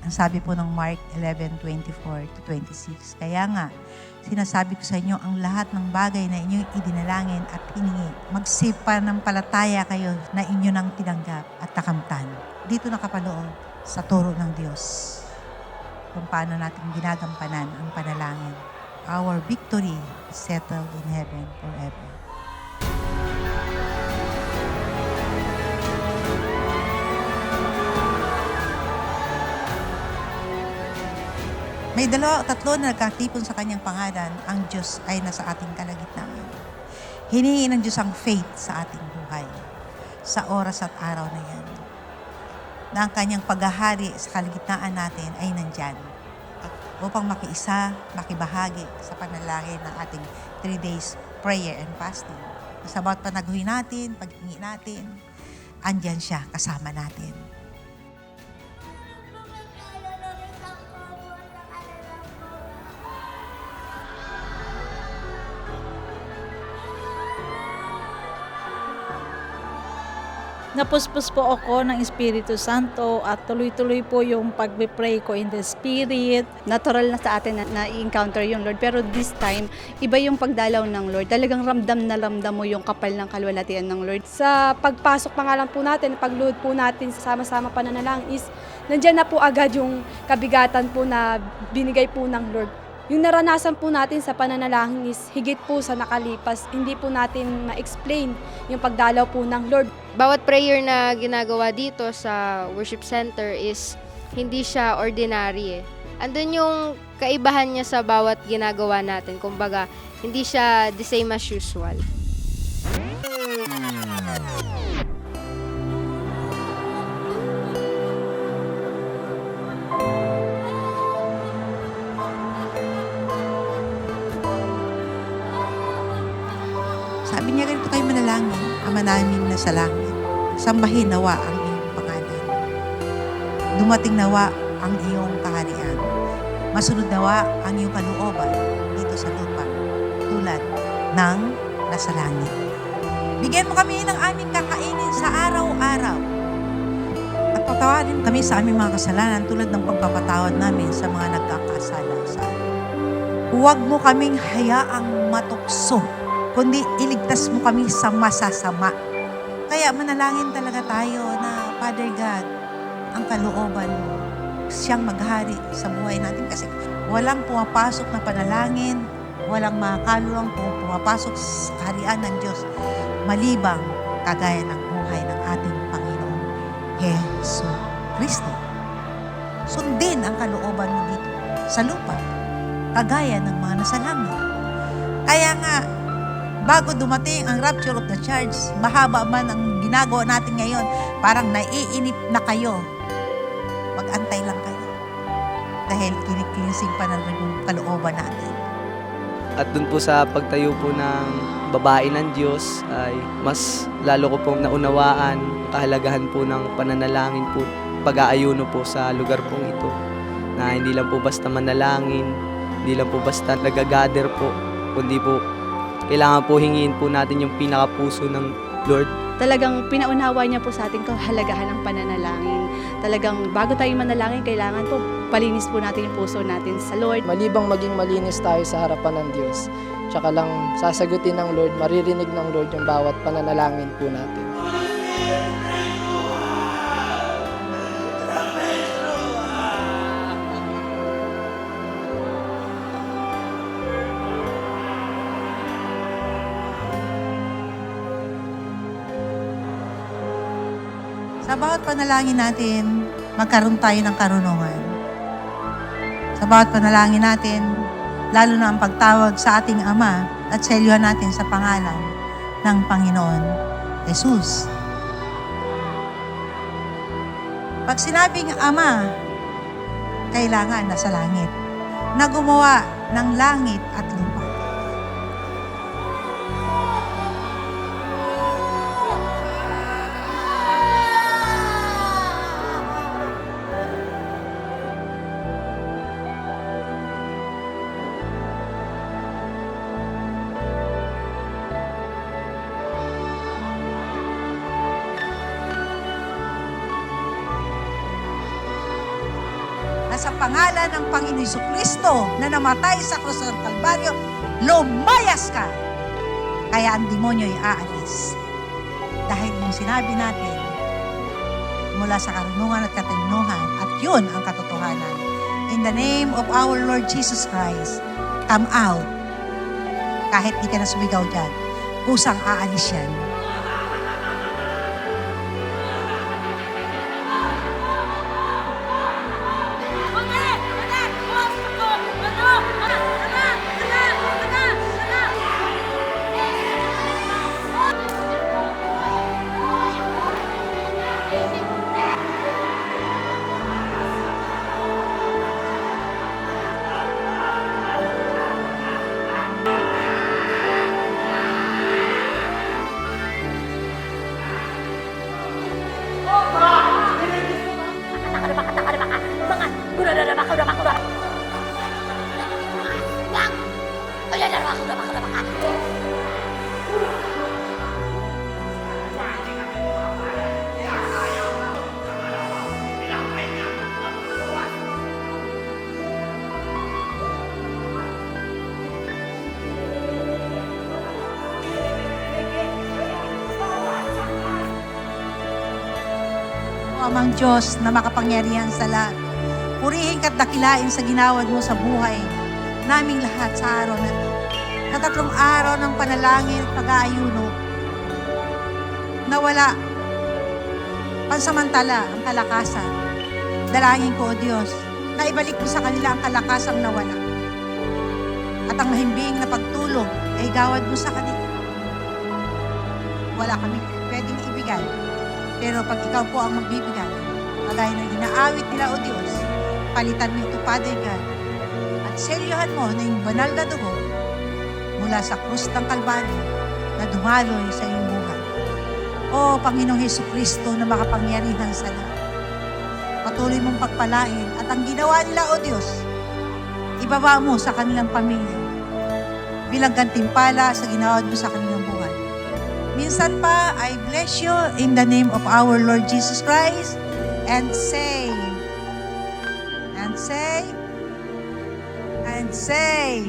Ang sabi po ng Mark 11:24-26. Kaya nga, sinasabi ko sa inyo, ang lahat ng bagay na inyong idinalangin at hiningi, magsipanampalataya kayo na inyo nang tinanggap at nakamtan. Dito nakapaloob sa turo ng Diyos kung paano natin ginagampanan ang panalangin. Our victory is settled in heaven forever. May dalawa o tatlo na nagkatipon sa kanyang pangalan, ang Diyos ay nasa ating kalagitnaan. Hinihingi ng Diyos ang faith sa ating buhay, sa oras at araw na yan. Na ang kanyang paghahari sa kalagitnaan natin ay nandyan. Upang makiisa, makibahagi sa panalangin ng ating 3 days prayer and fasting. Sa bawat panaguhin natin, paghingi natin, andyan siya kasama natin. Napuspos po ako ng Espiritu Santo at tuloy-tuloy po yung pag-pray ko in the Spirit. Natural na sa atin na i-encounter yung Lord. Pero this time, iba yung pagdalaw ng Lord. Talagang ramdam na ramdam mo yung kapal ng kalwalatian ng Lord. Sa pagpasok pa nga lang po natin, pag-load po natin sa sama-sama pananalangin is nandiyan na po agad yung kabigatan po na binigay po ng Lord. Yung naranasan po natin sa pananalangin is higit po sa nakalipas. Hindi po natin ma-explain yung pagdalaw po ng Lord. Bawat prayer na ginagawa dito sa worship center is hindi siya ordinary eh. Andun yung kaibahan niya sa bawat ginagawa natin. Kumbaga, hindi siya the same as usual. Sabi niya, ganito kayo manalangin, Ama namin na sa langit, sambahin nawa ang iyong pangalan. Dumating nawa ang iyong kaharian. Masunod nawa ang iyong kalooban dito sa lupa, tulad ng nasa langit. Bigyan mo kami ng aming kakainin sa araw-araw. At patawarin kami sa aming mga kasalanan tulad ng pagpapatawad namin sa mga nagkakasala sa amin. Huwag mo kaming hayaang matukso, kundi iligtas mo kami sa masasama. Kaya manalangin talaga tayo na, Father God, ang kalooban mo, siyang maghari sa buhay natin. Kasi walang pumapasok na panalangin, walang mga kaluluwang pumapasok sa kaharian ng Diyos, malibang kagaya ng buhay ng ating Panginoong Hesus Kristo. Sundin ang kalooban mo dito sa lupa, kagaya ng mga nasa langit. Kaya nga, bago dumating ang rapture of the church, mahaba man ang ginagawa natin ngayon, parang naiinip na kayo. Mag-antay lang kayo. Dahil kinikinsing pa na rin yung kalooban natin. At dun po sa pagtayo po ng babae ng Diyos ay mas lalo ko pong naunawaan ang kahalagahan po ng pananalangin po, pag-aayuno po sa lugar pong ito. Na hindi lang po basta manalangin, hindi lang po basta nagagather po, kundi po kailangan po hingiin po natin yung pinakapuso ng Lord. Talagang pinaunawa niya po sa ating kahalagahan ng pananalangin. Talagang bago tayo manalangin, kailangan po palinis po natin yung puso natin sa Lord. Malibang maging malinis tayo sa harapan ng Diyos, tsaka lang sasagutin ng Lord, maririnig ng Lord yung bawat pananalangin po natin. Sa bawat panalangin natin, magkaroon tayo ng karunungan. Sa bawat panalangin natin, lalo na ang pagtawag sa ating Ama at selyuhan natin sa pangalan ng Panginoon Jesus. Pag sinabing Ama, kailangan nasa langit, na gumawa ng langit at lupa. na sa pangalan ng Panginoon Jesucristo na namatay sa krus ng Kalbaryo, lumayas ka. Kaya ang demonyo ay aalis. Dahil yung sinabi natin, mula sa karunungan at katinuhan, at yun ang katotohanan. In the name of our Lord Jesus Christ, come out. Kahit di ka na sumigaw dyan, kusang aalis yan. Amang Diyos na makapangyarihan sa lahat. Purihin ka't dakilain sa ginawad mo sa buhay naming lahat sa araw na ito. Sa 3 araw ng panalangin at pag-aayuno, nawala pansamantala ang kalakasan. Dalangin ko, O Diyos, na ibalik mo sa kanila ang kalakasang nawala. At ang mahimbing na pagtulong ay gawad mo sa kanila. Wala kami pwedeng ibigay. Pero pag ikaw po ang magbibigay, kagaya ng inaawit nila, O Diyos, palitan mo ito, Father God, at selyohan mo na yung banal na dugo mula sa krus ng Kalbaryo na dumaloy sa iyong buhay. O Panginoong Jesucristo na makapangyarihan sa lahat, patuloy mong pagpalain at ang ginawa nila, O Diyos, ibaba mo sa kanilang pamilya bilang gantimpala sa ginawa mo sa kanilang buhay. Minsan pa, I bless you in the name of our Lord Jesus Christ and say, and say,